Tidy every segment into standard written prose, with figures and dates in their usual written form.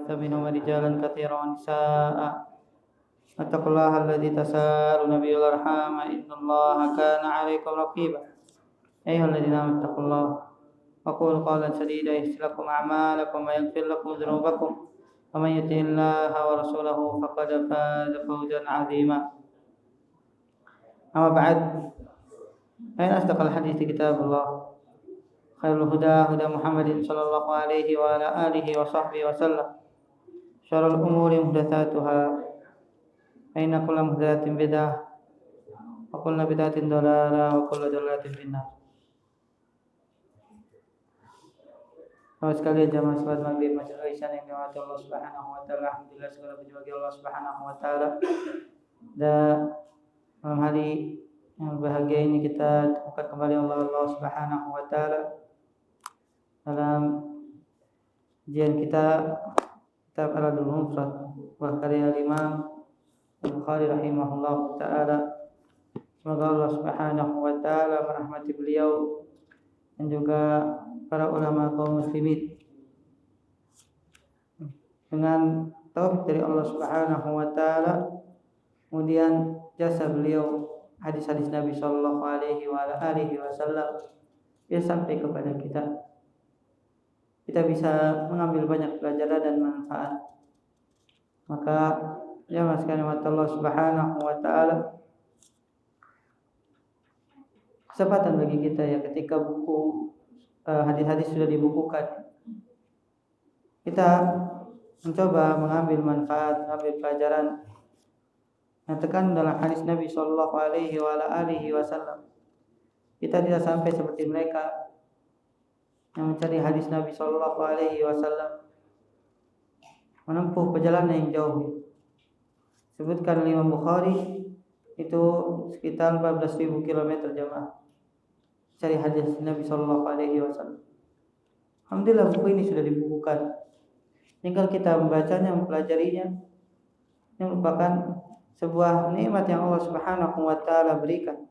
وبث منهما رجالا كثيرا ونساء واتقوا الله الذي تساءلون به والأرحام إن الله كان عليكم رقيبا أيها الذين آمنوا اتقوا الله وقولوا قولا سديدا يغفر لكم أعمالكم ويغفر لكم ذنوبكم ومن يطع الله ورسوله فقد فاز فوزا عظيما أما بعد فإن أصدق الحديث كتاب الله خير الهدى هدى محمد صلى الله عليه وعلى آله وصحبه وسلم شر الأمور محدثاتها فإن كل محدثة بدعة وكل بدعة ضلالة وكل ضلالة في النار. Bapak sekalian jamaah salat maghrib Masjid Aisyah yang dirahmati Allah Subhanahu wa taala, alhamdulillah segala puji bagi Allah Subhanahu wa taala. Dan malam hari yang bahagia ini kita temukan kembali Allah Subhanahu wa taala dalam ujian kita kitab Al-Adabul Mufrad wa karya Imam Bukhari rahimahullah taala. Semoga Allah Subhanahu wa taala merahmati beliau dan juga para ulama kaum muslimin dengan taufik dari Allah Subhanahu wa taala, kemudian jasa beliau hadis-hadis Nabi sallallahu alaihi wasallam ya sampai kepada kita bisa mengambil banyak pelajaran dan manfaat. Maka ya sekalian Allah Subhanahu wa taala, kesempatan bagi kita ya ketika buku hadis-hadis sudah dibukukan, kita mencoba mengambil manfaat, mengambil pelajaran yang terkandung dalam hadis Nabi sallallahu alaihi wasallam. Kita tidak sampai seperti mereka yang mencari hadis Nabi sallallahu alaihi wasallam menempuh perjalanan yang jauh. Sebutkan Imam Bukhari itu sekitar 14.000 km jamaah cari hadis Nabi sallallahu alaihi wasallam. Alhamdulillah buku ini sudah dibukukan. Tinggal kita membacanya, mempelajarinya. Ini merupakan sebuah nikmat yang Allah Subhanahu wa taala berikan.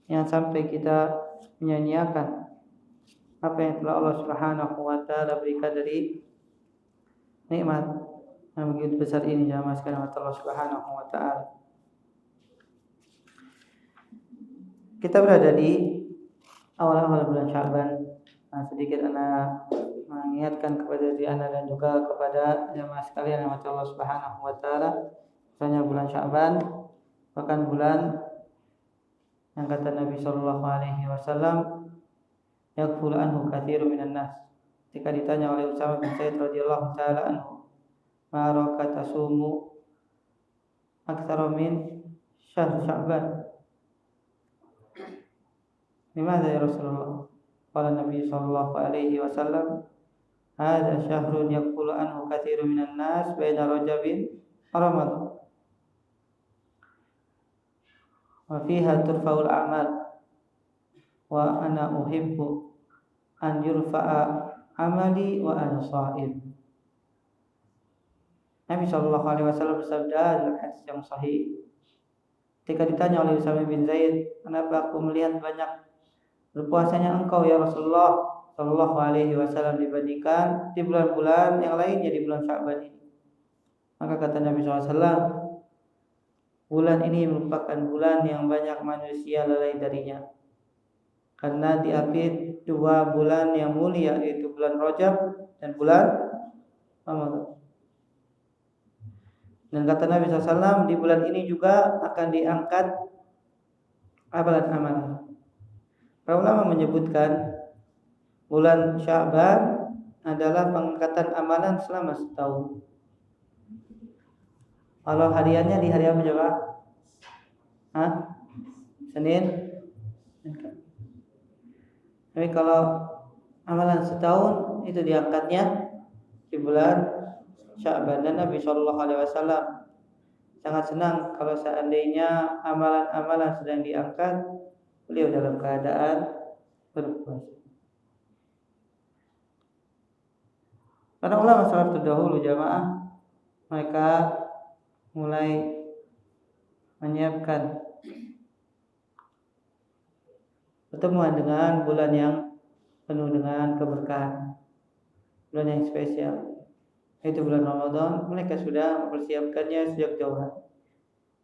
Yang sampai kita menyanyiakan apa yang telah Allah Subhanahu wa taala berikan dari nikmat yang begitu besar ini jamaah sekalian Allah Subhanahu wa taala. Kita berada di awal-awal bulan Sya'ban. Sedikit anak mengingatkan kepada diri anda dan juga kepada jemaah sekalian yang mati Allah Subhanahu wa taala, misalnya bulan Sya'ban bahkan bulan yang kata Nabi sallallahu alaihi wasallam yakfulu anhu katsirun minan nas. Ketika ditanya oleh Utsama bin Zaid radhiyallahu taala anhu, ma raka tasumu aktsara min syahr Sya'ban, Limadha ya Rasulullah? Qala Nabi sallallahu alaihi wasallam, hadza syahrun yaqulu anhu katsirun minan nas baina Rajabin wa Ramadan. Wa fiha turfa'ul a'mal wa ana uhibbu an yurfa'a amali wa ana sha'im. Nabi sallallahu alaihi wasallam bersabda dalam hadis yang sahih, ketika ditanya oleh Utsama bin Zaid, kenapa aku melihat banyak berpuasanya engkau ya Rasulullah sallallahu alaihi wasallam dibandingkan di bulan-bulan yang lainnya di bulan Sya'ban ini? Maka kata Nabi SAW, bulan ini merupakan bulan yang banyak manusia lalai darinya, karena diapit dua bulan yang mulia, yaitu bulan Rajab dan bulan Ramadan. Dan kata Nabi SAW, di bulan ini juga akan diangkat amalan-amalan. Para ulama menyebutkan bulan Sya'ban adalah pengangkatan amalan selama setahun. Kalau hariannya di hari apa coba? Senin. Tapi kalau amalan setahun itu diangkatnya di bulan Sya'ban. Dan Nabi sallallahu alaihi wasallam sangat senang kalau seandainya amalan-amalan sedang diangkat, beliau dalam keadaan berpuasa. Para ulama salaf terdahulu jamaah, mereka mulai menyiapkan pertemuan dengan bulan yang penuh dengan keberkahan, bulan yang spesial. yaitu bulan Ramadan, mereka sudah mempersiapkannya sejak jauh hari.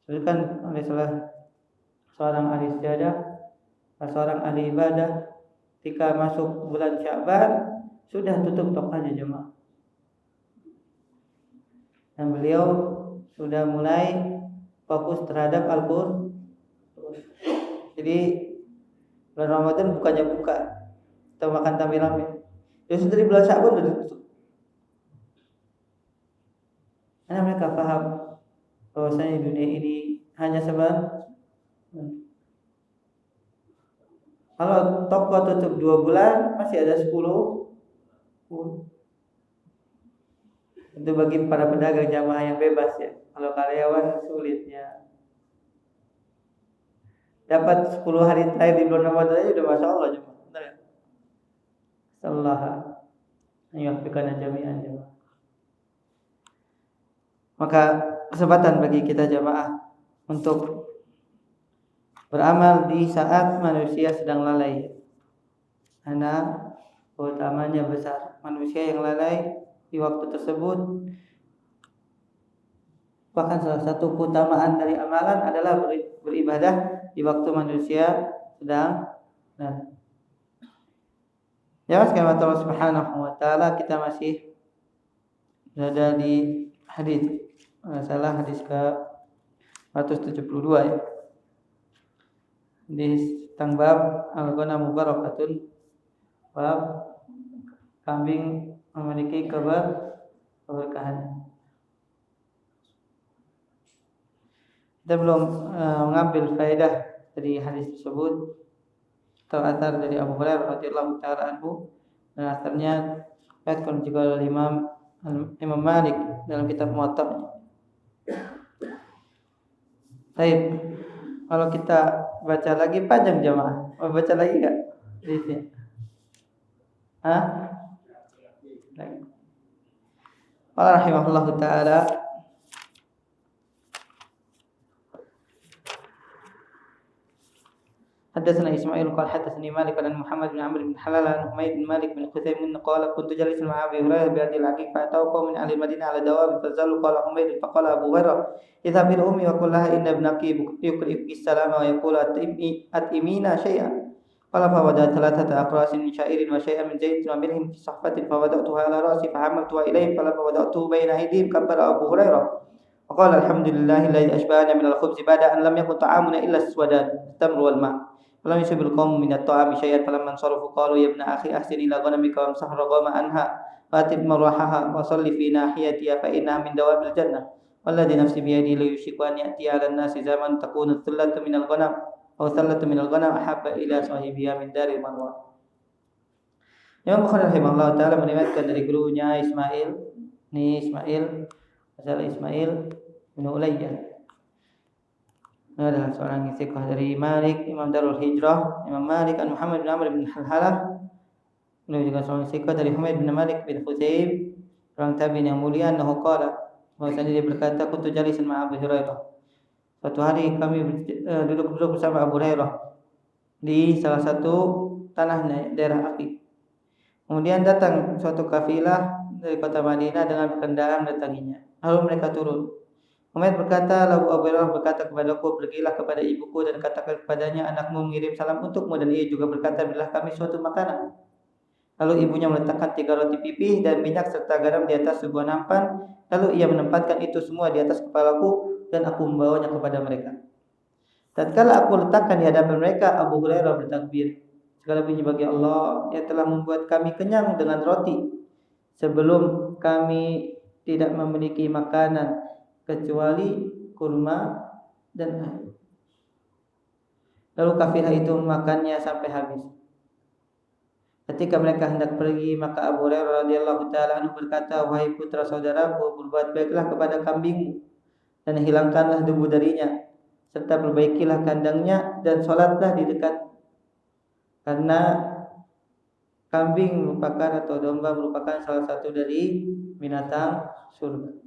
Sedangkan oleh seorang ahli ibadah, seorang ahli ibadah, ketika masuk bulan Sya'ban sudah tutup tokonya jemaah. Dan beliau sudah mulai fokus terhadap Al-Qur'an. Jadi bulan Ramadan bukannya buka atau makan tamil-tamil. Ya sudah di bulan Sya'ban sudah tutup. Karena mereka paham bahwasanya dunia ini hanya sebentar. Kalau toko tutup 2 bulan masih ada 10. Itu bagi para pedagang jamaah yang bebas ya. Kalau karyawan sulitnya. Dapat 10 hari terakhir di bulan Ramadan aja udah masya Allah jemaah. Benar ya? Sallallahu alaihi jami'an jemaah. Maka kesempatan bagi kita jamaah untuk beramal di saat manusia sedang lalai. Karena keutamanya besar. Manusia yang lalai di waktu tersebut, bahkan salah satu keutamaan dari amalan adalah beribadah di waktu manusia sedang lalai. Ya, sekalian Allah Subhanahu wa taala, kita masih berada di hadis hadis ke 172 ya. Di tentang bab al-ghanam mubarakatun, bab kambing memiliki keberkahan. Kita belum mengambil faedah dari hadis tersebut atau asar dari Abu Hurairah radhiyallahu taala anhu, dan asarnya dikatakan juga oleh Imam Malik dalam kitab Muwatta. Baik, kalau kita baca lagi panjang jamaah. Mau baca lagi enggak? Di sini. Qala rahimahullahu taala, حدثنا إسماعيل قال حدثني مالك عن محمد بن عمرو بن حلال عن حميد بن مالك بن خثيم قال كنت جالسا مع أبي هريرة بأرض العقيق فأتاه قوم من أهل المدينة على دواب فزالوا. قال حميد فقال أبو هريرة اذهب إلى أمي وقل لها إن ابنك يقرئك السلام ويقول أطعمينا شيئا. قال فوضعت 3 أقراص من شعير وشيئا من زيت وملح في صحفة فوضعتها على رأسي فحملتها إليهم فلما وضعته بين أيديهم كبر أبو هريرة وقال الحمد لله الذي أشبعنا من الخبز بعد أن لم يكن طعامنا إلا السودان التمر والماء. فلم يصب القوم من الطعام شيئا فلما انصرفوا قالوا يا ابن أخي أحسن إلى غنمك وامسح الرغام عنها وأتب مروحها وصل في ناحيتها فإنها من دواب الجنة والذي نفسي بيدي ليوشك أن يأتي على الناس زمن تكون الثلة من الغنم أو ثلة من الغنم أحب إلى صاحبها من دار المروة. Imam Bukhari rahimahullah ta'ala meriwayatkan dari gurunya Ismail bin Ulayyah. Ini adalah seorang istiqah dari Malik, Imam Darul Hijrah, Imam Malik an Muhammad bin Amr bin Halhalah. Beliau juga seorang istiqah dari Humaid bin Malik bin Khuthaib, orang tabi'in yang mulia. Annahu qala, bahwasanya dia berkata, kuntu jalisan ma Abu Hurairah. Suatu hari kami duduk bersama Abu Hurairah di salah satu tanah daerah Aqib. Kemudian datang suatu kafilah dari kota Madinah dengan kendaraan mendatanginya. Lalu mereka turun. Humaid berkata, lalu Abu Hurairah berkata kepadaku, pergilah kepada ibuku dan katakan kepadanya, anakmu mengirim salam untukmu. Dan ia juga berkata, berilah kami suatu makanan. Lalu ibunya meletakkan 3 roti pipih dan minyak serta garam di atas sebuah nampan. Lalu ia menempatkan itu semua di atas kepalaku dan aku membawanya kepada mereka. Tatkala aku letakkan di hadapan mereka, Abu Hurairah bertakbir, segala puji bagi Allah yang telah membuat kami kenyang dengan roti sebelum kami tidak memiliki makanan kecuali kurma dan air. Lalu kafilah itu memakannya sampai habis. Ketika mereka hendak pergi, maka Abu Hurairah radhiyallahu taala anhu berkata, wahai putra saudaraku, berbuat baiklah kepada kambingmu dan hilangkanlah debu darinya, serta perbaikilah kandangnya dan sholatlah di dekat, karena kambing merupakan atau domba merupakan salah satu dari binatang surga.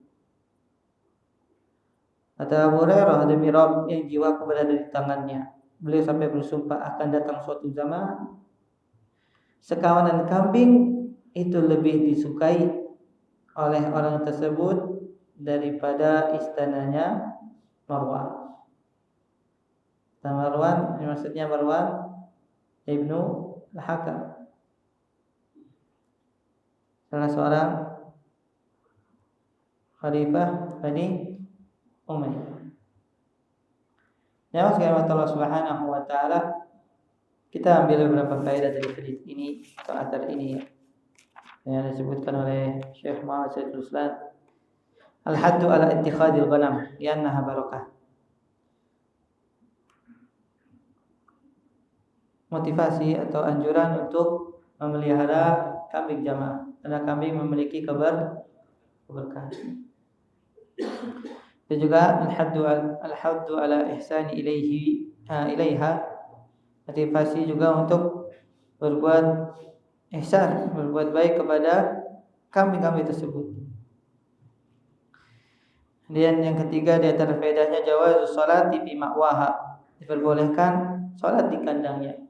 Kata Abu Hurairah, demi Rabb yang jiwaku berada di tangannya, beliau sampai bersumpah akan datang suatu zaman sekawanan kambing itu lebih disukai oleh orang tersebut daripada istananya Marwan. Dan Marwan, maksudnya Marwan Ibnu Al-Hakam, salah seorang khalifah Bani Umayyah. Ya, sekalian Allah Subhanahu wa taala, kita ambil beberapa faedah dari hadis ini atau athar ini yang disebutkan oleh Syekh Muhammad Said Ruslan. Al-haddu ala ittikhadil ghanam li'annaha barakah. Motivasi atau anjuran untuk memelihara kambing jamaah karena kambing memiliki keberkahan. Dan juga al-haddu ala ihsani ilaiha, motivasi juga untuk berbuat ihsan, berbuat baik kepada kambing-kambing tersebut. Dan yang ketiga di antara faedahnya jawazus sholati fi ma'waha, diperbolehkan salat di kandangnya.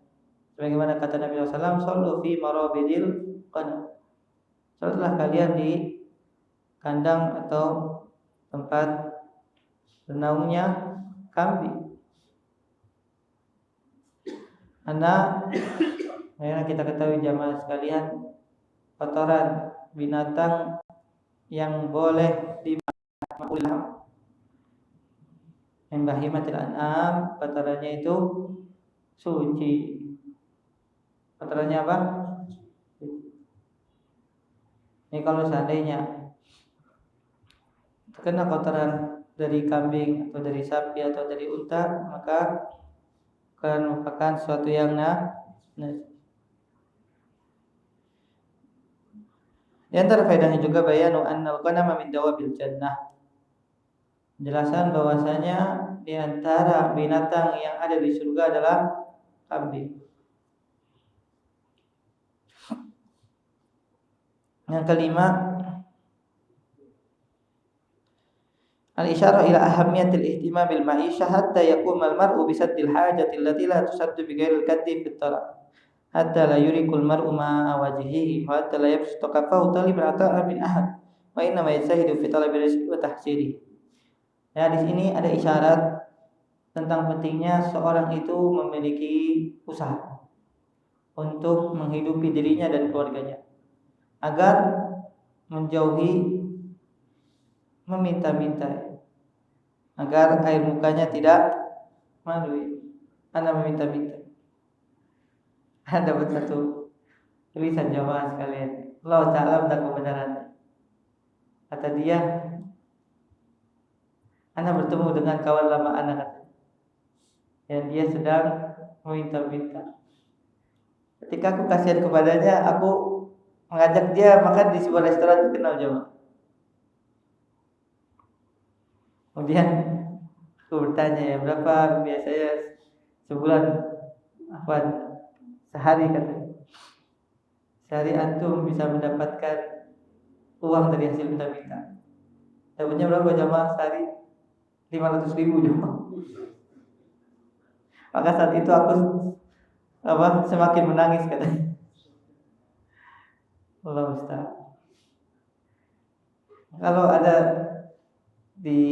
Sebagaimana kata Nabi SAW, "Shallu fi marabidil qanam." Salatlah kalian di kandang atau tempat bernaungnya kambing. Karena kita ketahui jamaah sekalian, kotoran binatang yang boleh dimakan yang bahimatil an'am, kotorannya itu suci. Kotorannya apa? Ini kalau seandainya terkena kotoran dari kambing atau dari sapi atau dari unta, maka akan merupakan sesuatu yang Di antara faedahnya juga bayanu annal ghanama min dawabil jannah. Penjelasan bahwasanya di antara binatang yang ada di surga adalah kambing. Yang kelima, al-isyarah ila ahammiyatil ihtimam bil ma'isha hatta yaquma al-mar'u bi saddil hajati allati la tusaddu bi ghairil kaddi fit talab hatta la yurikul mar'u ma wajhihi wa hatta la yabsutu kafahu taliban ata'a min ahad wa inna ma yasahidu fi talabi rizqi wa tahsilihi. Ya, di sini ada isyarat tentang pentingnya seorang itu memiliki usaha untuk menghidupi dirinya dan keluarganya, agar menjauhi meminta-minta, agar air mukanya tidak malu. Anda meminta-minta. Ada satu tulisan jamaah sekalian, Allah Ta'ala tentang kebenaran. Kata dia, Anda bertemu dengan kawan lama Anda, dan dia sedang meminta-minta. Ketika aku kasihan kepadanya, aku mengajak dia makan di sebuah restoran terkenal jamaah. Kemudian aku bertanya, ya berapa biasanya sebulan? Apa? Sehari katanya. Sehari antum bisa mendapatkan uang dari hasil minta-minta. Dapatnya berapa jamaah sehari? 500.000 jamaah. Maka saat itu aku semakin menangis katanya. Allah Ustaz. Kalau ada di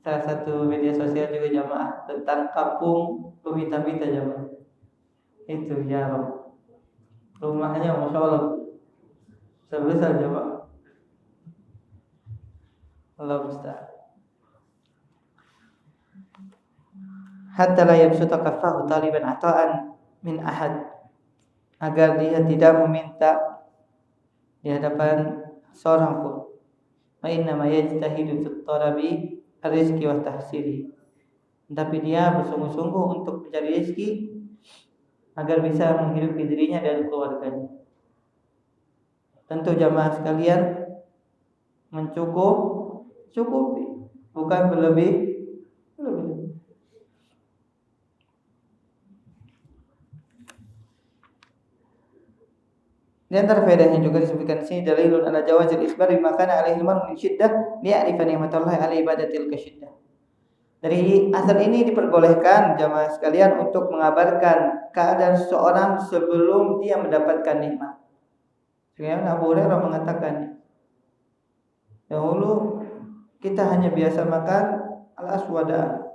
salah satu media sosial juga jamaah tentang kampung peminta-minta jamaah. Itu ya Rob, rumahnya Masya Allah sebesar jamaah. Allah Ustaz. Hatta la yabsuta kaffahu taliban ata'an min ahad, agar dia tidak meminta di hadapan seorang pun. Wa inna ma yajtahidu fit talabi rizqi wa tahsili. Tapi dia bersungguh-sungguh untuk mencari rezeki agar bisa menghidupi dirinya dan keluarganya. Tentu jamaah sekalian mencukupi, bukan berlebih. Di antara faedahnya juga disebutkan di sini dalilun ala jawazil isbar bima kana alaihi al-mar'u min syiddah li'arifa ni'matallahi ala ibadatil kasyiddah. Dari asal ini diperbolehkan jamaah sekalian untuk mengabarkan keadaan seseorang sebelum dia mendapatkan nikmat. Sebagaimana Abu Hurairah mengatakan, Dahulu kita hanya biasa makan al-aswada,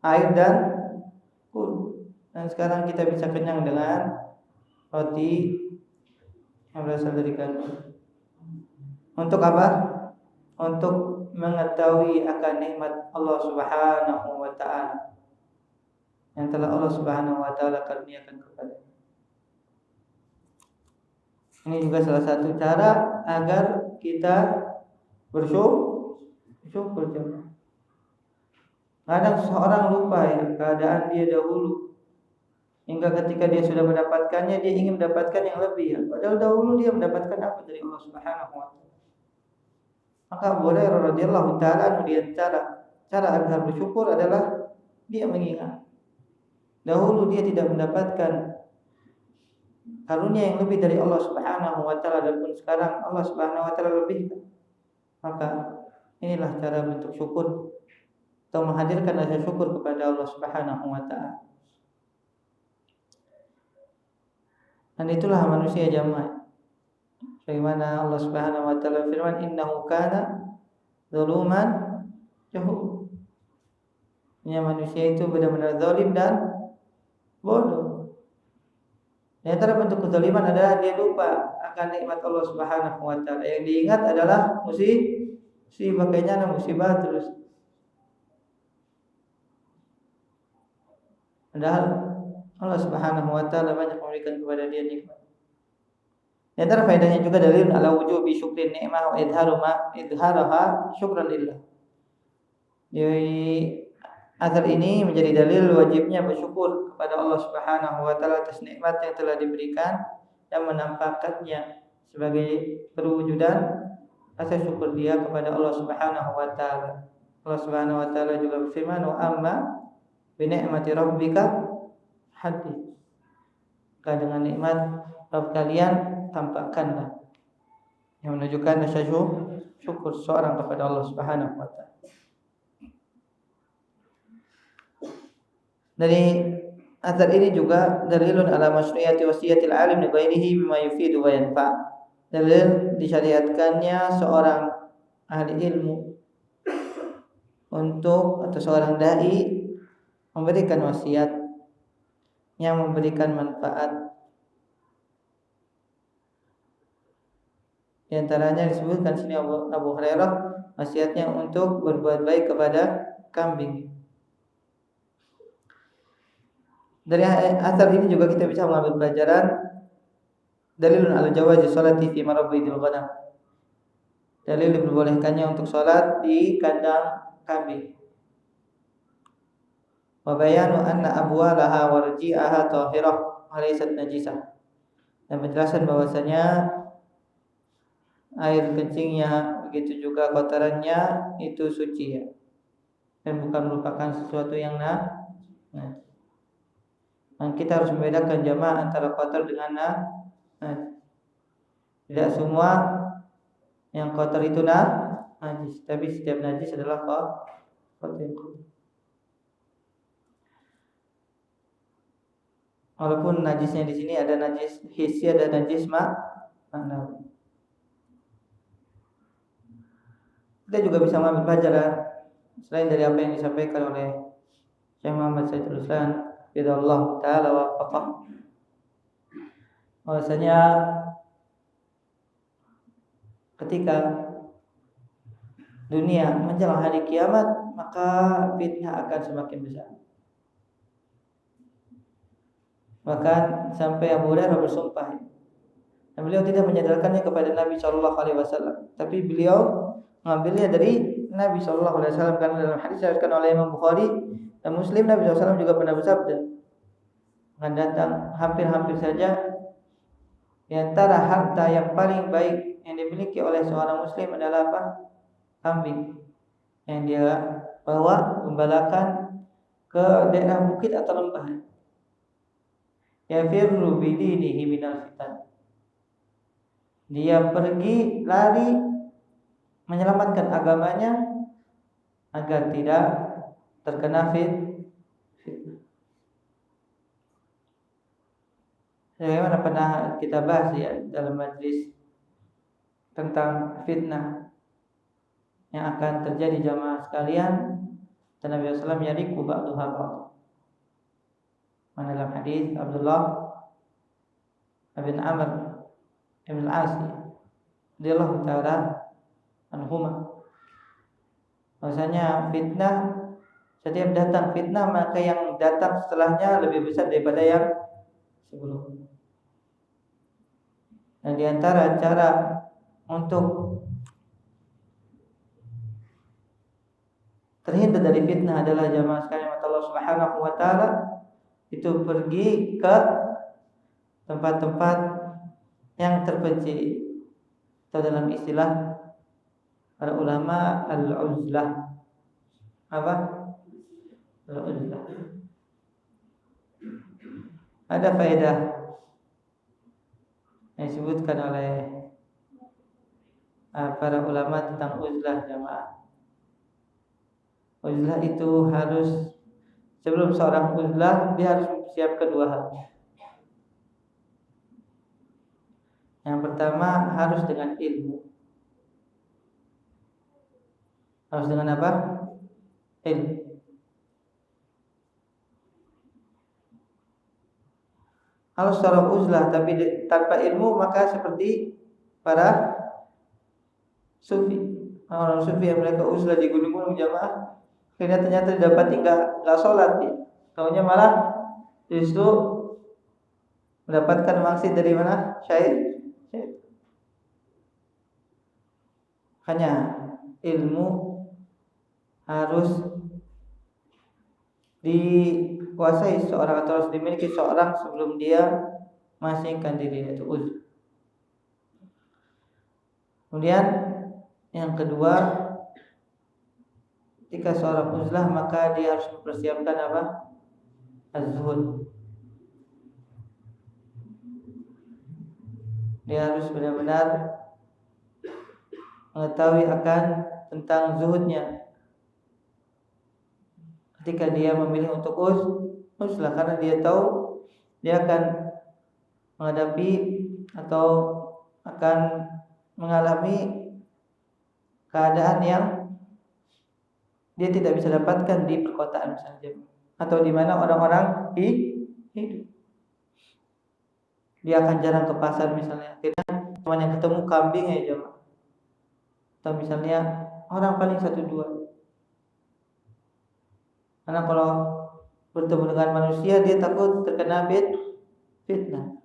air dan kur. Dan sekarang kita bisa kenyang dengan roti yang berasal dari gandum. Untuk apa? Untuk mengetahui akan nikmat Allah Subhanahu wa taala yang telah Allah Subhanahu wa taala karuniakan kepada. Ini juga salah satu cara agar kita bersyukur. Kadang seseorang lupa ya keadaan dia dahulu, hingga ketika dia sudah mendapatkannya dia ingin mendapatkan yang lebih ya. Padahal dahulu dia mendapatkan apa dari Allah Subhanahu wa taala. Maka Abu Hurairah radhiyallahu taala di antara cara agar bersyukur adalah dia mengingat dahulu dia tidak mendapatkan karunia yang lebih dari Allah Subhanahu wa taala, dan pun sekarang Allah Subhanahu wa taala lebih. Maka inilah cara bentuk syukur atau menghadirkan rasa syukur kepada Allah Subhanahu wa taala. Dan itulah manusia jamaah. Bagaimana Allah Subhanahu wa taala firman, innahu kana zaluman jahul. Manusia itu benar-benar zalim dan bodoh. Di antara bentuk kezaliman adalah dia lupa akan nikmat Allah Subhanahu wa taala. Yang diingat adalah musibah, kayaknya musibah terus. Padahal Allah Subhanahu wa taala banyak memberikan kepada dia nikmat. Di antara faedahnya juga dalil ala wujubi syukrin ni'mah wa idharaha syukran lillah. Jadi asal ini menjadi dalil wajibnya bersyukur kepada Allah Subhanahu wa taala atas nikmat yang telah diberikan dan menampakkannya sebagai perwujudan rasa syukur dia kepada Allah Subhanahu wa taala. Allah Subhanahu wa taala juga berfirman, wa amma bi ni'mati rabbika hadits. Dengan nikmat Rabb kalian tampakkanlah, yang menunjukkan rasa syukur seorang kepada Allah Subhanahu wa taala. Dari asar ini juga dalilun ala masyru'iyati wasiyatil alim li ghairihi bima yufidu wa yanfa'. Dalil disyariatkannya seorang ahli ilmu untuk atau seorang dai memberikan wasiat yang memberikan manfaat. Di antaranya disebutkan sini Abu Hurairah wasiatnya untuk berbuat baik kepada kambing. Dari asar ini juga kita bisa mengambil pelajaran dalilun ala jawazi sholati fi marabidil ghanam. Dalil diperbolehkannya untuk salat di kandang kambing. Wa bayanu anna abwalaha wa rji'aha tahirah wa laysat najisah. Dan penjelasan bahwasanya air kencingnya begitu juga kotorannya itu suci ya, dan bukan merupakan sesuatu yang dan kita harus membedakan jamaah antara kotor dengan tidak semua yang kotor itu najis, tapi setiap najis adalah kotor. Walaupun najisnya di sini ada najis hissi, ada najis ma'nawi. Kita juga bisa mengambil pelajaran selain dari apa yang disampaikan oleh Syekh Muhammad Sayyidul Islam Bidallahu ta'ala wa faqah, bahwasanya ketika dunia menjelang hari kiamat, maka fitnah akan semakin besar. Bahkan sampai Abu Hurairah bersumpah, dan beliau tidak menyadarkannya kepada Nabi Shallallahu Alaihi Wasallam, tapi beliau mengambilnya dari Nabi Shallallahu Alaihi Wasallam, karena dalam hadis diriwayatkan oleh Imam Bukhari dan Muslim, Nabi SAW juga pernah bersabda, akan datang hampir-hampir saja di antara harta yang paling baik yang dimiliki oleh seorang Muslim adalah apa? Kambing yang dia bawa gembalakan ke daerah bukit atau lembah. Yafirru bidinihi minal fitan. Dia pergi lari menyelamatkan agamanya agar tidak terkena fitnah. Bagaimana pernah kita bahas ya dalam majlis tentang fitnah. yang akan terjadi jamaah sekalian. Dan Nabi SAW yariku ba'duha ba'd. Dalam hadis Abdullah bin Amr bin Al-As radhiyallahu ta'ala anhuma, bahwasanya fitnah, setiap datang fitnah maka yang datang setelahnya lebih besar daripada yang sebelumnya. Dan di antara cara untuk terhindar dari fitnah adalah jamaah sekalian Allah Subhanahu wa taala itu pergi ke tempat-tempat yang terpencil, atau dalam istilah para ulama al-uzlah. Apa? Al-uzlah. Ada faedah yang disebutkan oleh para ulama tentang uzlah jamaah. Uzlah itu harus, sebelum seorang uzlah dia harus mempersiapkan dua hal. Yang pertama harus dengan ilmu. Harus dengan apa? Ilmu. Kalau seorang uzlah tapi tanpa ilmu, maka seperti para sufi. Orang sufi yang mereka uzlah di gunung-gunung jamaah, akhirnya ternyata didapati nggak sholat dia. Taunya malah justru mendapatkan maksud dari mana? Syair. Hanya ilmu harus dikuasai seorang atau harus dimiliki seorang sebelum dia mengasingkan diri, itu uzlah. Kemudian yang kedua, ketika seorang uzlah maka dia harus mempersiapkan apa? Az-zuhud. Dia harus benar-benar mengetahui akan tentang zuhudnya ketika dia memilih untuk uzlah, karena dia tahu dia akan menghadapi atau akan mengalami keadaan yang dia tidak bisa dapatkan di perkotaan saja, atau di mana orang-orang hidup. Dia akan jarang ke pasar misalnya, akhirnya cuma yang ketemu kambing aja, atau misalnya orang paling 1-2. Karena kalau bertemu dengan manusia dia takut terkena fitnah.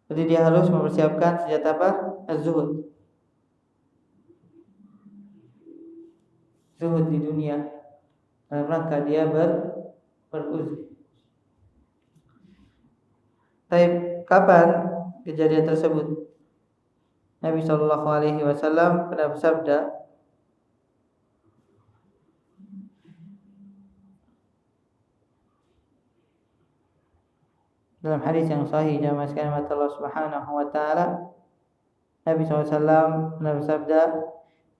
Jadi dia harus mempersiapkan senjata apa? Az-zuhud. Zuhud di dunia dalam rangka dia beruzlah. Tapi kapan kejadian tersebut? Nabi Shallallahu Alaihi Wasallam pernah bersabda, dalam hadis yang sahih jamaah sekalian Allah Subhanahu wa taala, Nabi SAW pernah bersabda,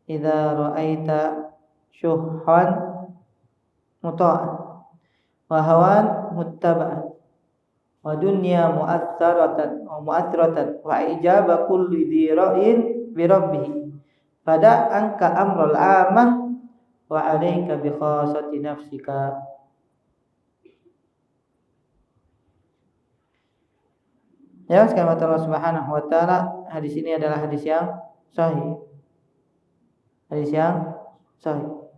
"Idza ra'aita syuhhan muta'an wa hawan muttaba'an wa dunya mu'athiratan wa ijaba kulli dhi ra'in bi rabbih pada angka amrul amah wa 'alaika bi khassati nafsika." Ya, sekalian Allah Subhanahu wa taala, hadis ini adalah hadis yang sahih. Hadis yang sahih.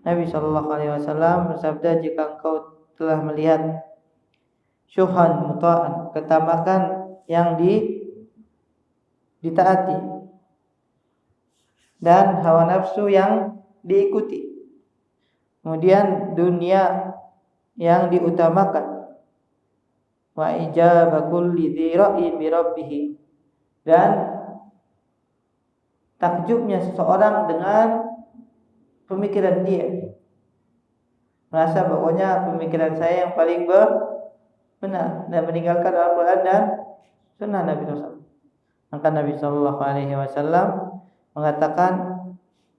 Nabi sallallahu alaihi wasallam bersabda, jika engkau telah melihat syuhan muta'an, ketamakan yang ditaati, dan hawa nafsu yang diikuti, kemudian dunia yang diutamakan, wa ijaba kulli dzi ra'in bi rabbih, dan takjubnya seseorang dengan pemikiran dia, merasa bahwanya pemikiran saya yang paling benar, dan meninggalkan Al-Quran dan Sunnah Nabi SAW. Maka Nabi SAW mengatakan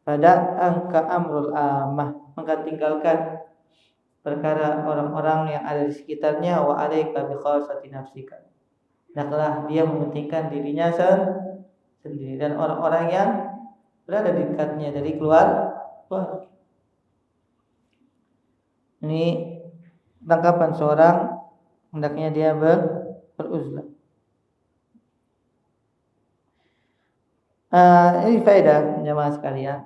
pada angka amrul amah, maka tinggalkan perkara orang-orang yang ada di sekitarnya, wa alaika bi khassati nafsika, hendaklah dia mementingkan dirinya sendiri dan orang-orang yang berada di dekatnya dari keluar. Ini tangkapan seorang hendaknya dia beruzlah. Ini faedah jemaah sekalian.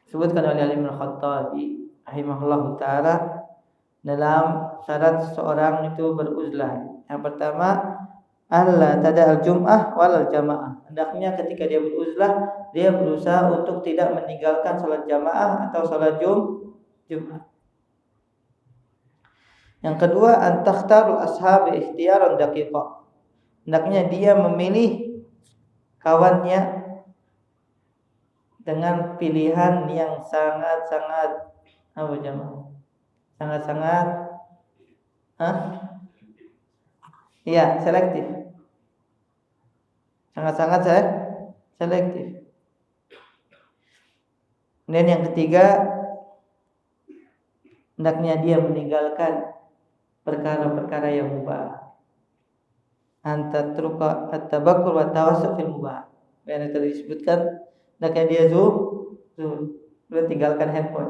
Disebutkan oleh Imam Al-Khattabi rahimahullah taala dalam syarat seorang itu beruzlah. Yang pertama, alla tada'al jum'ah wal jamaah. Hendaknya ketika dia beruzlah, dia berusaha untuk tidak meninggalkan salat jamaah atau salat Jumat. Yang kedua, an takhtarul ashabi ikhtiyaran daqiqa. Hendaknya dia memilih kawannya dengan pilihan yang sangat-sangat apa jemaah? Sangat-sangat iya, selektif. Sangat-sangat selektif. Dan yang ketiga, hendaknya dia meninggalkan perkara-perkara yang mubah. Antatruka at-tabakkur wa tawassul fil mubah. Yang tadi disebutkan, hendaknya dia tinggalkan handphone.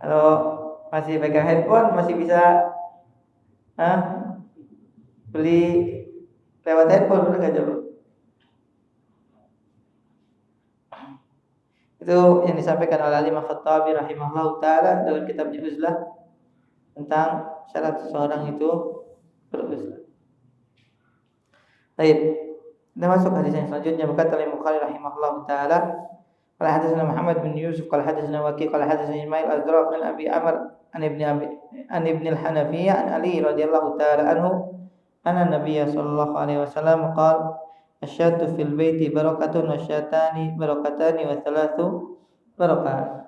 Kalau masih pegang handphone, masih bisa beli lewat handphone, boleh nggak coba? Itu yang disampaikan oleh Imam Khattabi rahimahullah taala dalam kitabnya Uzlah tentang syarat seseorang itu beruzlah. Baik, kita masuk hadis yang selanjutnya. Berkata Imam Bukhari rahimahullah taala, qala hadatsana Muhammad bin Yusuf qala hadatsana Waqi qala hadatsana Ismail al-Azraq an Abi Amr an ibn al-Hanafiyyah an Ali radhiyallahu taala anhu anna Nabiy sallallahu alaihi wasallam qala asyatu fil baiti barakatun wasyatani barakatani wa thalathu barakat.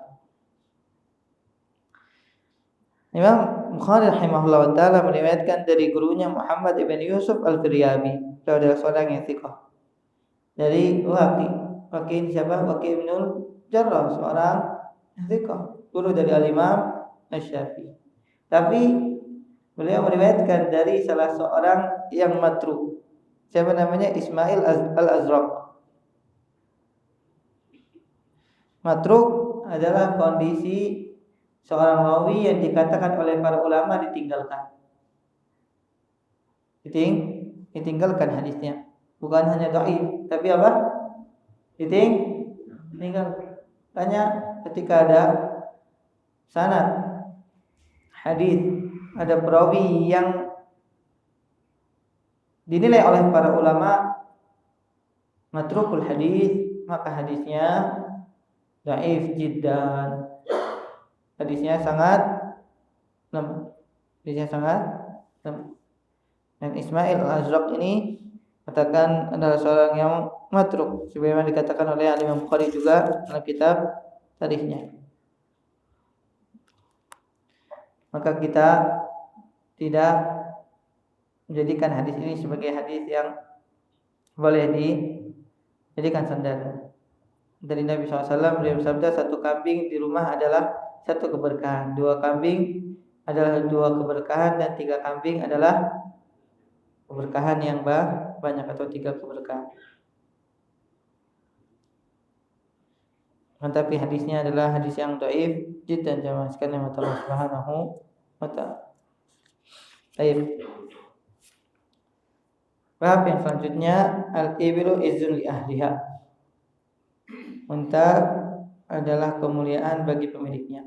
Imam Bukhari rahimahullah taala meriwayatkan dari gurunya Muhammad ibn Yusuf al-Firyabi, beliau adalah seorang yang thiqah. Dari Waqi siapa? Waqi ibnul Jarrah, seorang yang thiqah, guru dari al-Imam Asy-Syafi'i. Tapi beliau meriwayatkan dari salah seorang yang matruk. Siapa namanya? Ismail al-Azraq. Matruk adalah kondisi seorang rawi yang dikatakan oleh para ulama ditinggalkan. Ditinggalkan hadisnya. Bukan hanya dhaif, tapi apa? Ditinggal. Tanya ketika ada sanad hadis, ada perawi yang dinilai oleh para ulama matrukul hadis, maka hadisnya dhaif jiddan. Hadisnya sangat lemah. Dan Ismail al-Azraq ini katakan adalah seorang yang matruk, sebagaimana dikatakan oleh Imam Bukhari juga dalam kitab tarikhnya. Maka kita tidak menjadikan hadis ini sebagai hadis yang boleh dijadikan sandaran. Dari Nabi SAW beliau bersabda, satu kambing di rumah adalah satu keberkahan, dua kambing adalah dua keberkahan, dan tiga kambing adalah keberkahan yang banyak atau tiga keberkahan. Tetapi hadisnya adalah hadis yang dhaif jiddan jamaah sekalian Allah Subhanahu wa ta'ala. Baik. Bab yang selanjutnya, al-ibilu izzun li ahliha. Unta adalah kemuliaan bagi pemiliknya.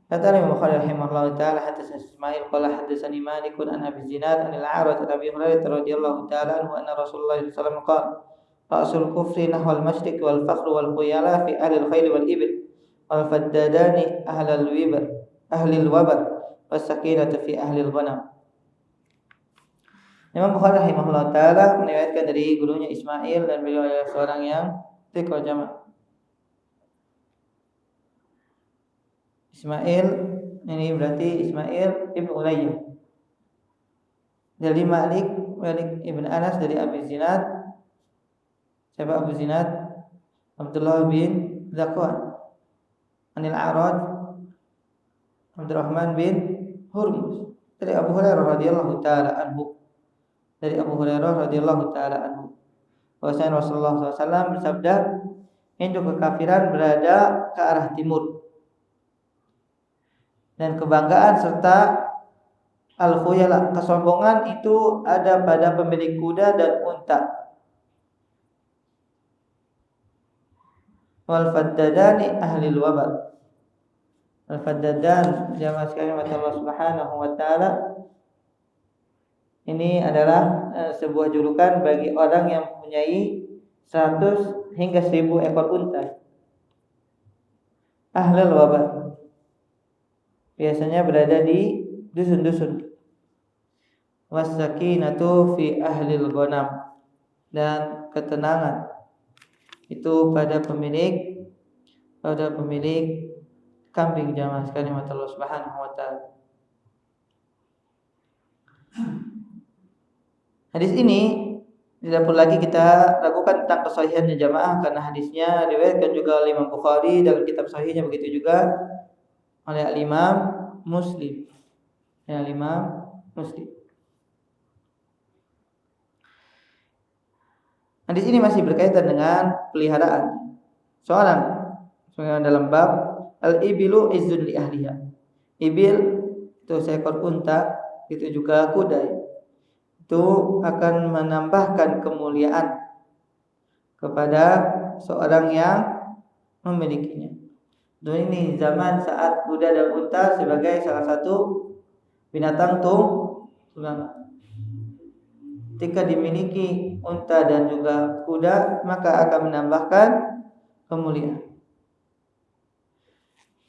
Kata Imam Bukhari rahimahullah taala, hadatsana Ismail qala hadatsani Malik an Abi Zinad an al-A'raj an Abi Hurairah radhiyallahu taala anhu anna Rasulullah sallallahu alaihi wasallam qala ra'sul kufri nahwal masyriq wal fakhru wal khuyala fi ahli al-khayl wal ibil wal faddadani ahli al-wabar was sakinatu fi ahli al-ghanam. Imam Bukhari rahimahullah taala meriwayatkan dari gurunya Ismail, dan beliau adalah seorang yang thiqah jamaah. Ismail ini berarti Ismail ibn Ulayyah dari Malik ibn Anas, dari Abi Zinad. Siapa Abu Zinad? Abdullah bin Zakwan. Anil A'raj Abdurrahman bin Hurmuz, dari Abu Hurairah radhiyallahu taala anhu. bahwasanya Rasulullah SAW bersabda, induk kekafiran berada ke arah timur, dan kebanggaan serta al-khuyala, kesombongan itu ada pada pemilik kuda dan unta. Wal faddadani ahli wabal. Al faddadan jamaah sekalian Allah Subhanahu wa taala, ini adalah sebuah julukan bagi orang yang mempunyai 100 hingga 1000 ekor unta. Ahlul wabal biasanya berada di dusun-dusun. Was-sakinatu fi ahlil ghanam, dan ketenangan itu pada pemilik kambing jamaah sekalian Allah Subhanahu wa taala. Hadis ini tidak perlu lagi kita ragukan tentang kesahihannya jamaah, karena hadisnya diriwayatkan juga oleh Imam Bukhari dalam kitab sahihnya, begitu juga oleh Imam Muslim. Ya, Imam Muslim. Hadis ini masih berkaitan dengan peliharaan. Seorang dalam bab al-ibilu izzun li ahliha. Ibil itu seekor unta, itu juga kuda. Itu akan menambahkan kemuliaan kepada seorang yang memilikinya. Dan ini zaman saat kuda dan unta sebagai salah satu binatang tunggangan. Ketika dimiliki unta dan juga kuda, maka akan menambahkan kemuliaan.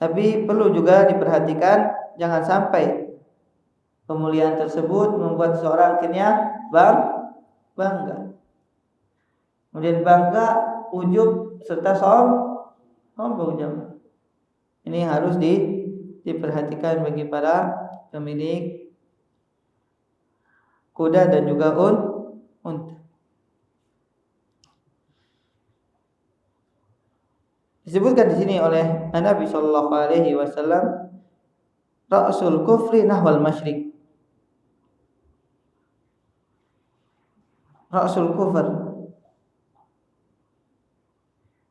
Tapi perlu juga diperhatikan, jangan sampai kemuliaan tersebut membuat seorang akhirnya bangga. Kemudian bangga, ujub serta sombong jamaah. Ini harus diperhatikan bagi para pemilik kuda dan juga unta. Disebutkan di sini oleh Nabi sallallahu alaihi wasallam, ra'sul kufri nahwal masyriq. Ra'sul kufr,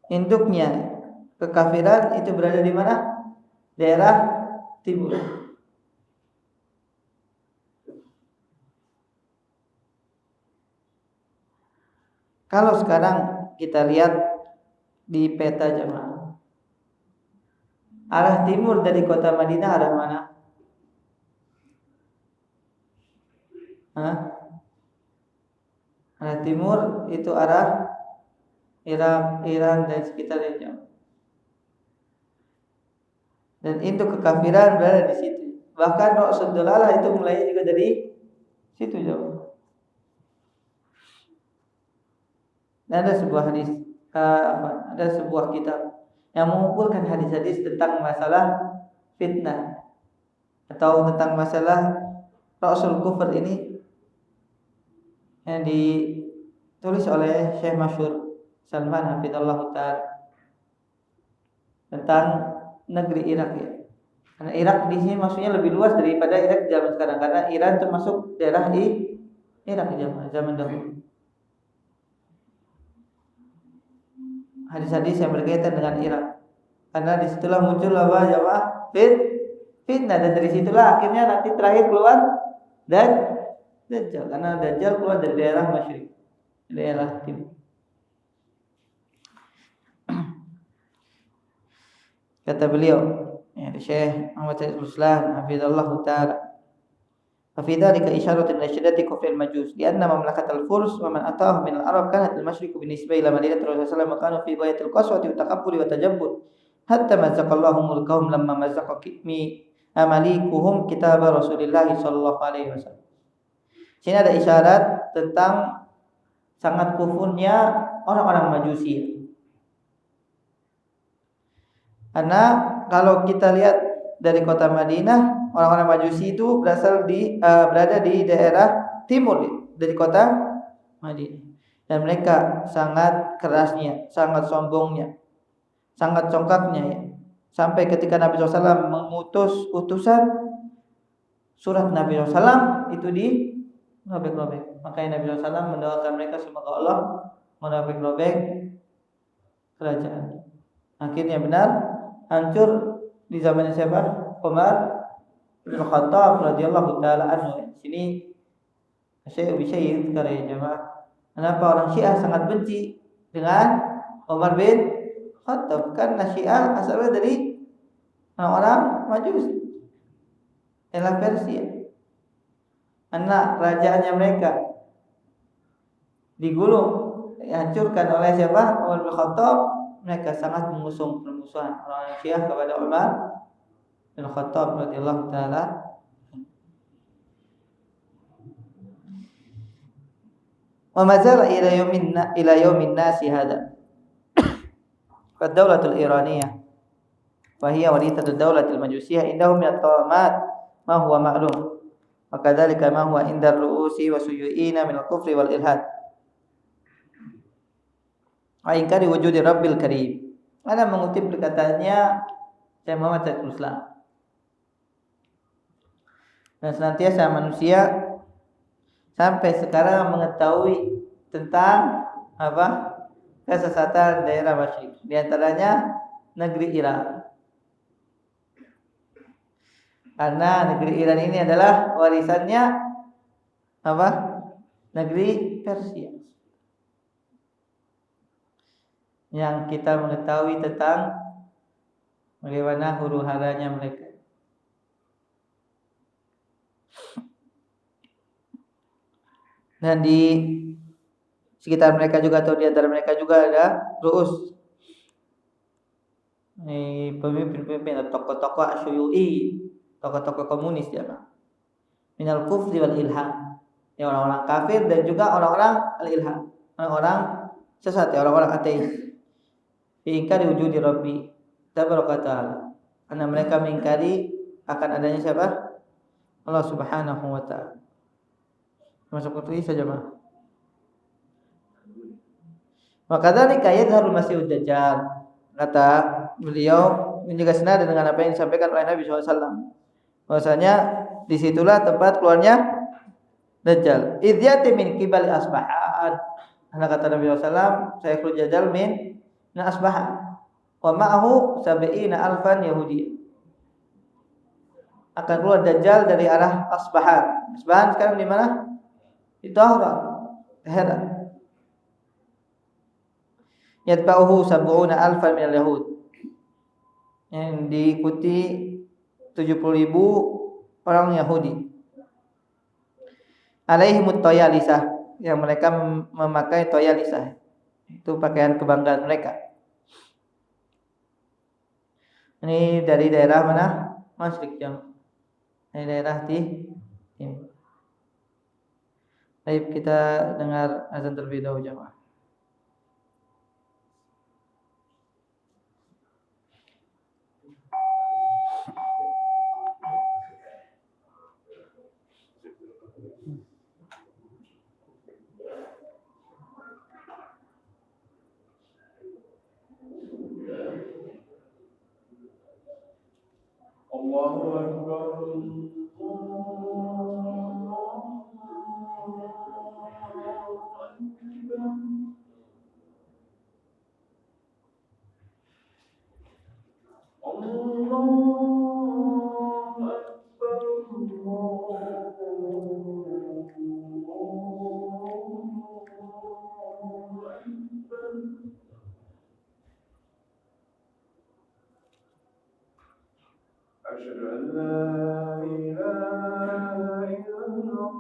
induknya kekafiran itu berada di mana? Daerah timur. Kalau sekarang kita lihat di peta jamaah, arah timur dari kota Madinah arah mana? Arah timur itu arah Irak, Iran dan sekitarnya. Dan induk kekafiran berada di situ. Bahkan Rasul Dalalah itu mulai juga dari situ jauh. Dan ada sebuah hadis, ada sebuah kitab yang mengumpulkan hadis-hadis tentang masalah fitnah atau tentang masalah Rasul Kufur ini, yang ditulis oleh Syekh Masyhur Salman hafizallahu ta'ala, tentang negeri Irak ya. Karena Irak di sini maksudnya lebih luas daripada Irak zaman sekarang, karena Iran termasuk daerah Irak zaman dahulu. Hadis-hadis yang berkaitan dengan Irak, karena disitulah muncul apa jamaah fitnah, dan dari situlah akhirnya nanti terakhir keluar Dajjal, karena Dajjal keluar dari daerah masyriq, daerah timur. Kata beliau, ya, Syekh Muhammad Said Ruslan hafizallahu ta'ala, ففي ذلك إشارة إلى شدة كفر المجوس لأن مملكة الفرس ومن أتاهم من العرب كانت المشرق بالنسبة إلى مدينة الرسول صلى الله عليه وسلم وكانوا في غاية القسوة والتكبر والتجبر حتى مزق الله ملكهم لما مزق مليكهم كتاب رسول الله صلى الله عليه وسلم. Sini ada isyarat tentang sangat kufurnya orang-orang Majusi. Karena kalau kita lihat dari kota Madinah, orang-orang Majusi itu berada di daerah timur dari kota Madinah, dan mereka sangat kerasnya, sangat sombongnya, sangat congkaknya ya. Sampai ketika Nabi SAW mengutus utusan, surat Nabi SAW itu dirobek-robek. Makanya Nabi SAW mendoakan mereka, semoga Allah merobek-robek kerajaan. Akhirnya benar hancur di zamannya siapa? Umar bin Khattab radhiyallahu taala anhu. Sini saya bisa karya jemaah. Kenapa orang Syiah sangat benci dengan Umar bin Khattab? Karena Syiah asalnya dari orang-orang Majusi, adalah Persia. Anak kerajaannya mereka digulung, dihancurkan oleh siapa? Umar bin Khattab. Mereka sangat mengusung permusuhan orang Syiah kepada Umar bin Khattab radhiyallahu taala. Wa mazala ila yaumin nasi hada. Ad-daulah al-Iraniyah wa hiya walidatu ad-daulah al-Majusiyah indahum min at-tawamat ma huwa ma'lum. Wa kadzalika ma huwa inda ar-ru'usi wa suyu'ina min al-kufri wal ilhad. Ingkari wujudi Rabbil Karim. Ana mengutip perkataannya Syekh Muhammad Syekhul Islam. Dan senantiasa manusia sampai sekarang mengetahui tentang kesesatan daerah Masyriq, di antaranya negeri Iran. Karena negeri Iran ini adalah warisannya negeri Persia. Yang kita mengetahui tentang bagaimana huru-haranya mereka. Dan di sekitar mereka juga atau di antara mereka juga ada ru'us, pemimpin-pemimpin atau tokoh-tokoh asyuyu'i, tokoh-tokoh komunis ya, minal kufri wal ilhad, ya orang-orang kafir dan juga orang-orang al-ilhad, orang-orang sesat, ya orang-orang ateis. Ingkari wujudi Rabbi tabaraka ta'ala, karena mereka mengingkari akan adanya siapa? Allah Subhanahu wa ta'ala. Masuk ke saja mah. Maka dari yadharul Masihud Dajjal. Kata beliau ini juga senada dengan apa yang disampaikan oleh Nabi SAW. Bahwasanya disitulah tempat keluarnya Dajjal. Idyati min kibali Asbahan. Karena kata Nabi SAW, saya keluar Dajjal min Asbahan. Wa ma'ahu sab'ina alfan Yahudi. Akan keluar Dajjal dari arah Asbahan. Asbahan sekarang di mana? Di Teheran. Yatba'uhu sab'una alfan minal Yahud. Yang diikuti 70.000 orang Yahudi. Alaihimut toyalisah, yang mereka memakai toyalisah. Itu pakaian kebanggaan mereka. Ini dari daerah mana? Masyriq jam. Ini daerah di timur. Baik, kita dengar azan terlebih dahulu jemaah. Allahu Akbar. أشهد أن لا إله إلا الله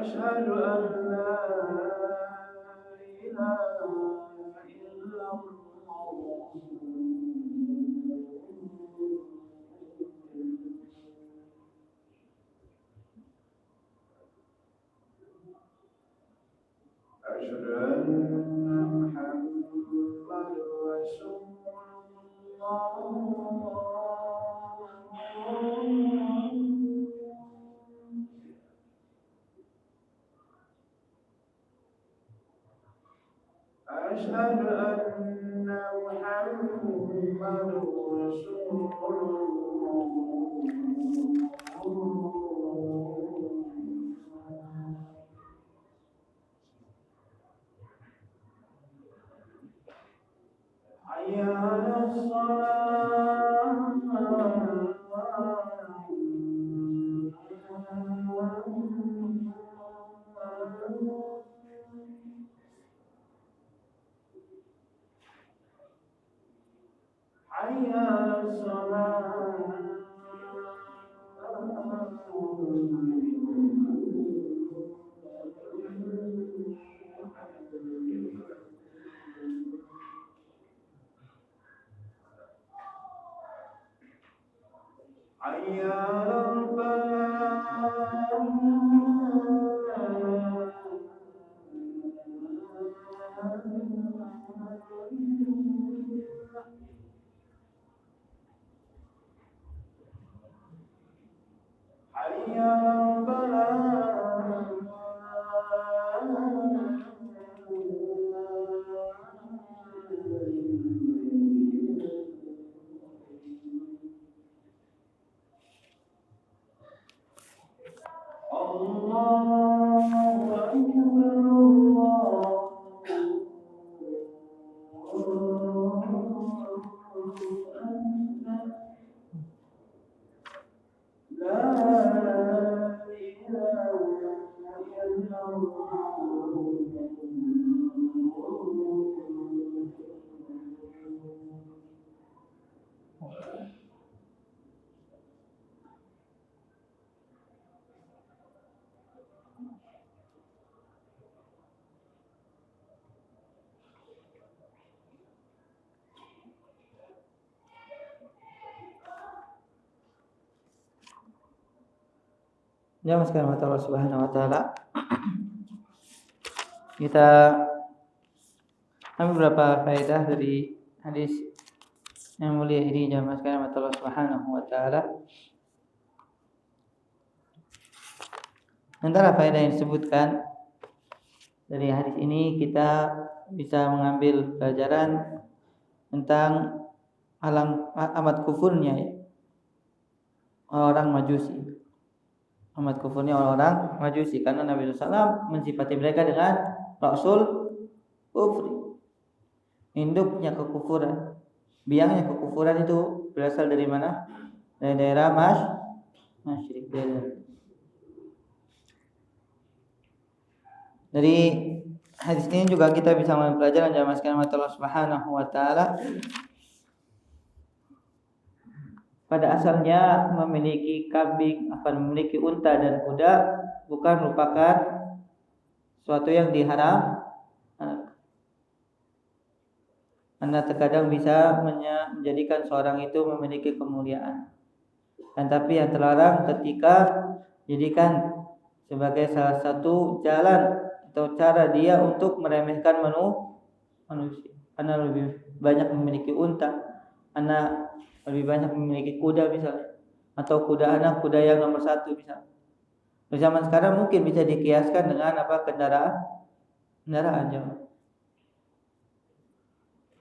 أشهد أن لا إله إلا الله أشهد أن محمد رسول الله أشهد أن محمد رسول حي على الصلاة حي على الصلاة حي على الفلاح حي على الله أكبر لا إله إلا Ya, sekarang Allah Subhanahu wa taala. Kita ambil beberapa faedah dari hadis yang mulia ini, jamaah sekalian Allah Subhanahu wa taala. Antara faedah yang disebutkan dari hadis ini, kita bisa mengambil pelajaran tentang amat kufurnya orang Majusi. Amat kufurnya orang Majusi, karena Nabi SAW mensifati mereka dengan Rasul kufri, induknya kekufuran, biangnya kekufuran itu berasal dari mana? Dari daerah Masyriq. Dari hadis ini juga kita bisa mengambil pelajaran, jamaah sekalian Allah Subhanahu wa taala. Pada asalnya memiliki kambing, memiliki unta dan kuda bukan merupakan suatu yang diharam, karena terkadang bisa menjadikan seorang itu memiliki kemuliaan. Dan tapi yang terlarang ketika dijadikan sebagai salah satu jalan atau cara dia untuk meremehkan manusia. Karena lebih banyak memiliki unta, karena lebih banyak memiliki kuda misalnya, atau kuda yang nomor 1 misalnya. Di zaman sekarang mungkin bisa dikiaskan dengan kendaraan jemaah.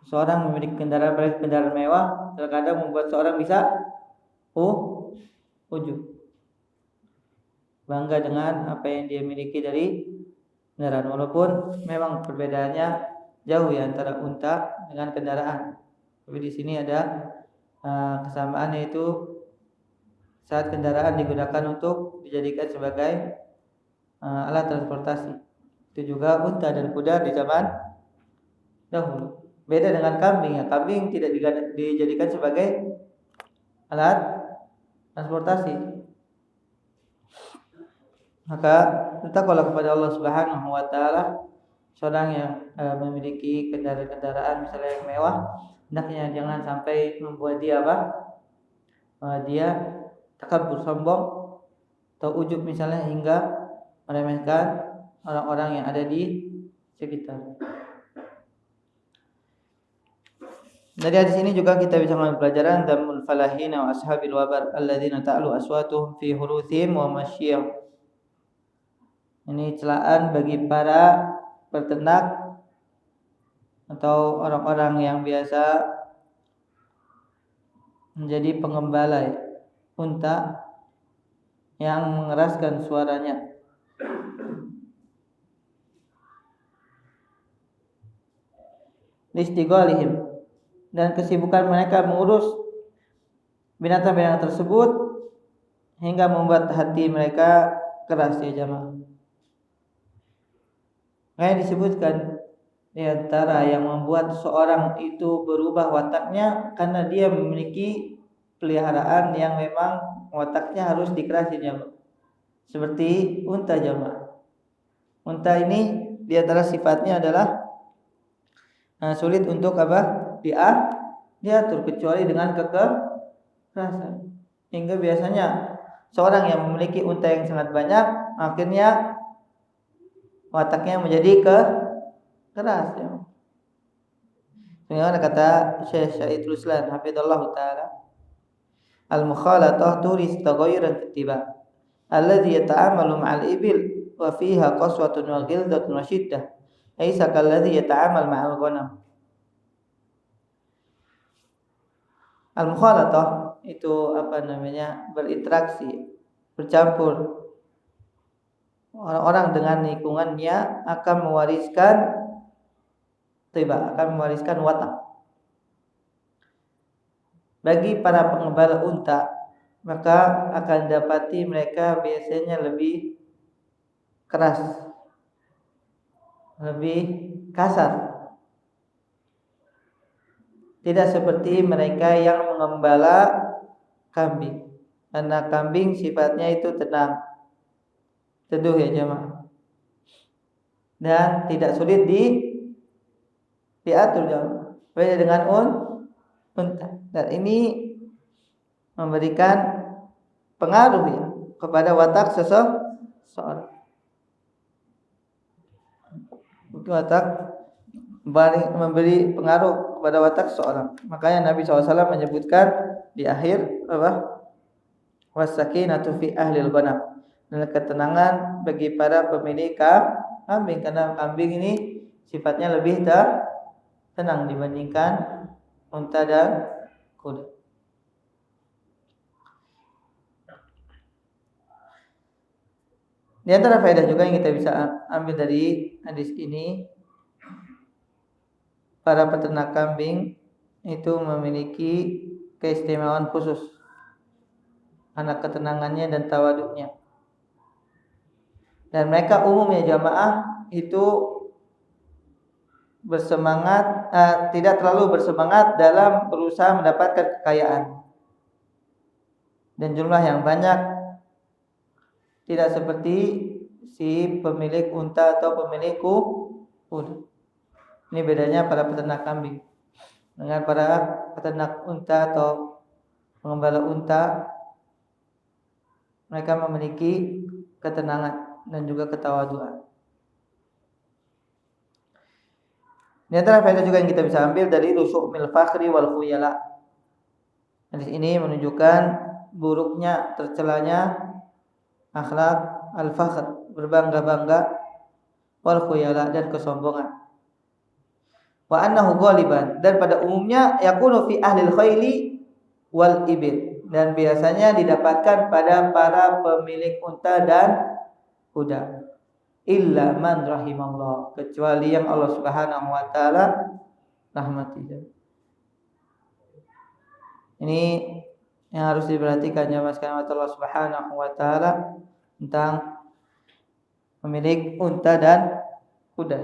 Seorang memiliki kendaraan mewah terkadang membuat seorang bisa ujub, bangga dengan apa yang dia miliki dari kendaraan, walaupun memang perbedaannya jauh ya antara unta dengan kendaraan. Tapi di sini ada kesamaan, yaitu saat kendaraan digunakan untuk dijadikan sebagai alat transportasi. Itu juga unta dan kuda di zaman dahulu. Beda dengan kambing ya. Kambing tidak dijadikan sebagai alat transportasi. Maka bertakwalah kepada Allah Subhanahu wa taala. Seorang yang memiliki kendaraan misalnya yang mewah, hendaknya jangan sampai membuat dia dia takabur, sombong atau ujub misalnya, hingga meremehkan orang-orang yang ada di sekitar. Dari hadis ini juga kita bisa mengambil pelajaran dzamul falahina wa ashabil wabar alladzina ta'lu aswatuhum fi huruthihim wa masyiyah. Ini celaan bagi para peternak atau orang-orang yang biasa menjadi pengembala unta yang mengeraskan suaranya. Listighalihim, dan kesibukan mereka mengurus binatang-binatang tersebut hingga membuat hati mereka keras ya jamaah. Kayak disebutkan di antara yang membuat seorang itu berubah wataknya karena dia memiliki peliharaan yang memang wataknya harus dikerasin jamaah. Seperti unta jamaah. Unta ini di antara sifatnya adalah sulit untuk diatur kecuali dengan kekerasan. Hingga biasanya seorang yang memiliki unta yang sangat banyak akhirnya wataknya menjadi keras ya. Sebagaimana kata Syekh Syahid Ruslan hafizallahu taala, al-mukhalatah turis taghayyuran fittiba alladhi yata'amalu ma'al ibil wa fiha qaswatun wa ghildatun wa shiddah laisa kalladhi yata'amal ma'al ghanam. Al-mukhalatah itu berinteraksi, bercampur orang-orang dengan lingkungannya akan mewariskan watak. Bagi para pengembala unta, maka akan dapati mereka biasanya lebih keras, lebih kasar. Tidak seperti mereka yang mengembala kambing. Karena kambing sifatnya itu tenang, teduh ya jemaah, dan tidak sulit diatur jemaah. Beda dengan unta. Dan ini memberikan pengaruh ya kepada watak seseorang. Watak memberi pengaruh kepada watak seseorang. Makanya Nabi SAW menyebutkan di akhir wasakinatu fi ahlil ghanam, dan ketenangan bagi para pemilik kambing, karena kambing ini sifatnya lebih tenang dibandingkan unta dan kuda. Di antara faedah juga yang kita bisa ambil dari hadis ini, para peternak kambing itu memiliki keistimewaan khusus karena ketenangannya dan tawaduknya. Dan mereka umumnya jamaah itu tidak terlalu bersemangat dalam berusaha mendapatkan kekayaan dan jumlah yang banyak. Tidak seperti si pemilik unta atau pemilik kuda. Ini bedanya para peternak kambing dengan para peternak unta atau pengembala unta. Mereka memiliki ketenangan dan juga ketawaduan. Di antara faedah juga yang kita bisa ambil dari rusukmil fakhri wal khuyala. Hadis ini menunjukkan buruknya, tercelanya akhlak al-fakhr, berbangga-bangga, wal khuyala, dan kesombongan. Wa annahu ghaliban, dan pada umumnya yakunu fi ahlil khayli wal ibil, dan biasanya didapatkan pada para pemilik unta dan kuda. Illa man rahimallah, kecuali yang Allah Subhanahu wa taala rahmati. Ini yang harus diperhatikan jemaah sekalian, Allah Subhanahu wa taala tentang pemilik unta dan kuda.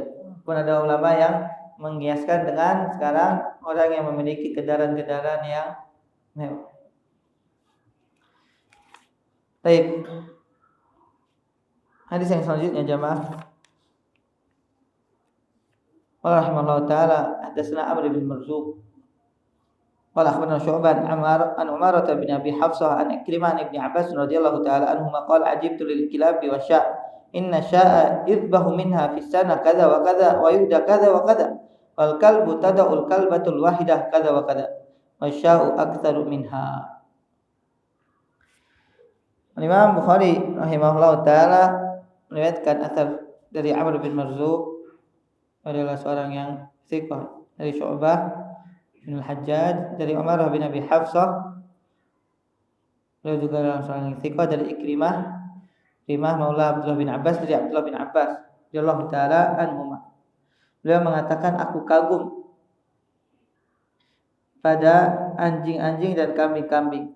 Pun ada ulama yang mengkiaskan dengan sekarang orang yang memiliki kendaraan-kendaraan yang mewah. Baik. Hadis yang selanjutnya jemaah. Rahimahullah taala, hadatsana Amr bin Marzuq qala akhbarana Syu'ban an Umarah bin Abi Hafsah an Ikrimah bin Abbas radhiyallahu taala anhuma qala ajibtu lil kilab wa sya' inna sya'a idbahu minha fi sana kadza wa kadza wa yuhda kadza wa kadza wal kalbu tada'ul kalbatul wahidah kadza wa kadza wa sya'u aktsaru minha. Imam Bukhari rahimahullah taala meriwayatkan asar dari Amr bin Marzuq adalah seorang yang thiqah. Dari Syu'bah bin Al-Hajjaj, dari Umar bin Abi Hafsah, beliau juga adalah seorang yang thiqah. Dari Ikrimah maula Abdullah bin Abbas, dari Abdullah bin Abbas radhiyallahu taala anhuma. Beliau mengatakan, aku kagum pada anjing-anjing dan kambing-kambing.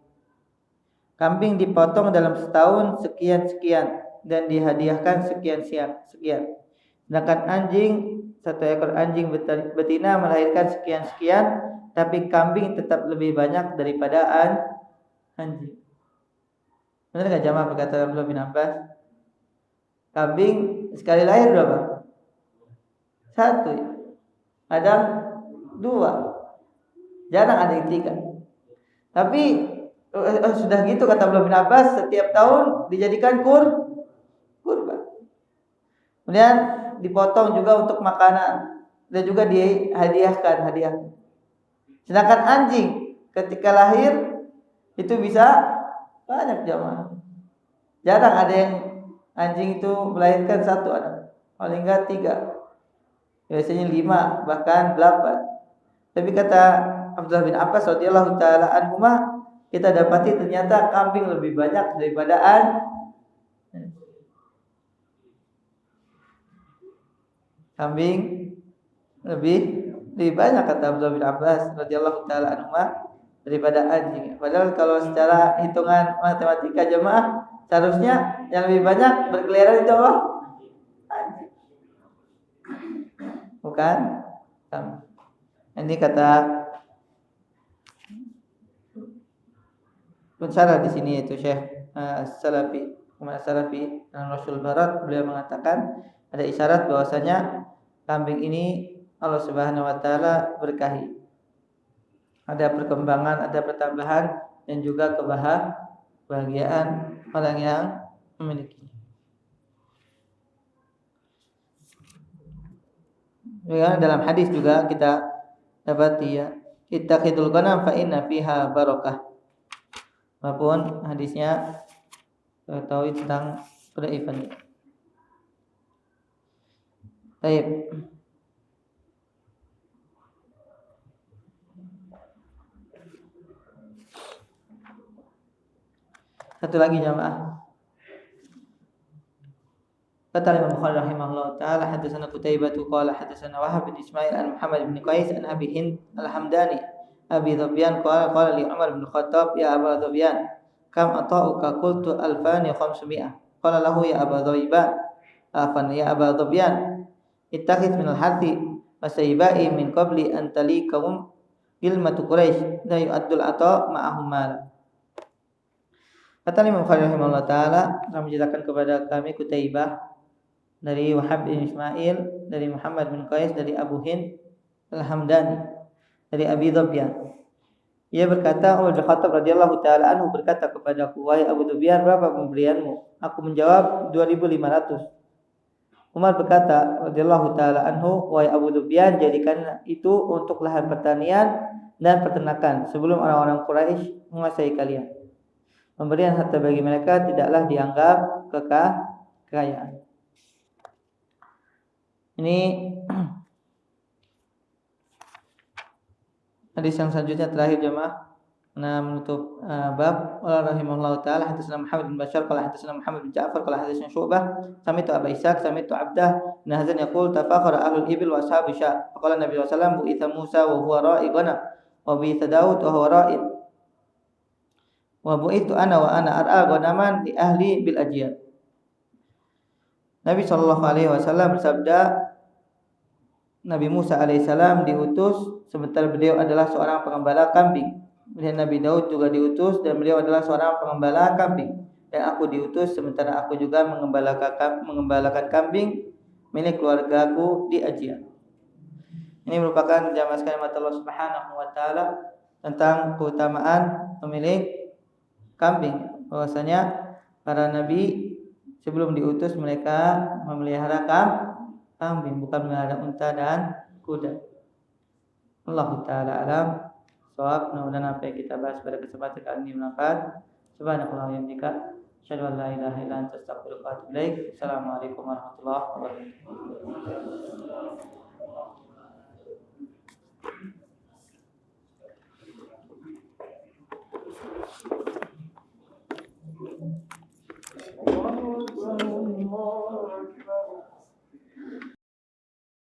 Kambing dipotong dalam setahun sekian-sekian dan dihadiahkan sekian-sekian. Sedangkan satu ekor anjing betina melahirkan sekian-sekian, tapi kambing tetap lebih banyak daripada anjing. Benar nggak jamaah perkataan Abdullah bin Abbas? Kambing sekali lahir berapa? 1. Kadang 2. Jarang ada yang 3. Tapi sudah gitu kata Abdullah bin Abbas, setiap tahun dijadikan kurban. Kemudian dipotong juga untuk makanan dan juga dihadiahkan hadiah. Sedangkan anjing ketika lahir itu bisa banyak jamaah. Jarang ada yang anjing itu melahirkan 1 anak, paling enggak 3. Biasanya 5 bahkan 8. Tapi kata Abdullah bin Abbas radhiyallahu taala anhuma, kita dapati ternyata kambing lebih banyak daripada kambing lebih banyak kata Abdullah bin Abbas radhiyallahu taala anhuma daripada anjing. Padahal kalau secara hitungan matematika jemaah, seharusnya yang lebih banyak berkeliaran itu apa? Anjing. Bukan kambing. Ini kata pensyarah di sini yaitu Syekh Salafi, Muhammad Salafi dan Rasul Barat, beliau mengatakan ada isyarat bahwasanya kambing ini Allah Subhanahu wa taala berkahi. Ada perkembangan, ada pertambahan dan juga kebahagiaan orang yang memiliki. Ya, dalam hadis juga kita dapati ya, ittaqidul ghanam fa inna fiha barakah. Walaupun hadisnya tahu tentang kedaifan. Baik. Satu lagi jamaah. Kata Imam Bukhari rahimahullah taala, hadatsana Qutaibah qala hadatsana Wahab bin Ismail an Muhammad bin Qais an Abi Hind al-Hamdani Abi Dhubyan qala li Umar bin Khattab, ya Aba Dhubyan, kam ata'uka qultu alfani 500. Qala lahu ya Aba Dhubyan, ittakhidh min al-hathi wasaybai min qabli an talikaum ilmatu Quraisy la yu'addul ata' ma'ahum mal. Kata Imam Bukhari rahimahullah taala, telah menceritakan kepada kami Qutaibah dari Wahab bin Ismail, dari Muhammad bin Qais, dari Abu Hind al-Hamdani, dari Abi Dhubyan. Ia berkata, Umar bin Khattab radhiyallahu taala anhu berkata kepadaku, wahai Abu Dhubyan, berapa pemberianmu? Aku menjawab 2.500. Umar berkata radhiyallahu taala anhu, wahai Abu Dhubyan, jadikan itu untuk lahan pertanian dan peternakan sebelum orang-orang Quraisy menguasai kalian. Pemberian harta bagi mereka tidaklah dianggap kekayaan. Ini hadis yang selanjutnya terakhir jemaah, menutup bab. Rahimahullah taala, hadatsana Muhammad bin Bashar qala hadatsana Muhammad bin Ja'far qala hadatsana Syu'bah sami'tu Aba Ishaq sami'tu Abdah bin Hazan yaqul tafakhara ahlul ibil wa ashabu sya. Qala Nabi sallallahu alaihi wasallam, bu'itha Musa wa huwa ra'i ghanam wa bu'itha Daud wa huwa ra'in wa bu'ithu ana wa ana ar'a ghanaman li ahli bil ajiyad. Nabi sallallahu alaihi wasallam bersabda, Nabi Musa alaihissalam diutus sementara beliau adalah seorang pengembala kambing. Dan Nabi Daud juga diutus dan beliau adalah seorang pengembala kambing. Dan aku diutus sementara aku juga mengembalakan kambing milik keluargaku di Ajiyah. Ini merupakan jamaah sekalian Allah Subhanahu wa taala tentang keutamaan pemilik kambing. Bahwasanya para nabi sebelum diutus mereka memelihara kambing, bukan memelihara unta dan kuda. Allahu taala alam. Shawab. Mudah-mudahan apa yang kita bahas pada kesempatan kali ini bermanfaat. Subhanallah wa bihamdika, asyhadu an la ilaha illa anta, astaghfiruka wa atubu ilaik. Assalamualaikum warahmatullahi wabarakatuh.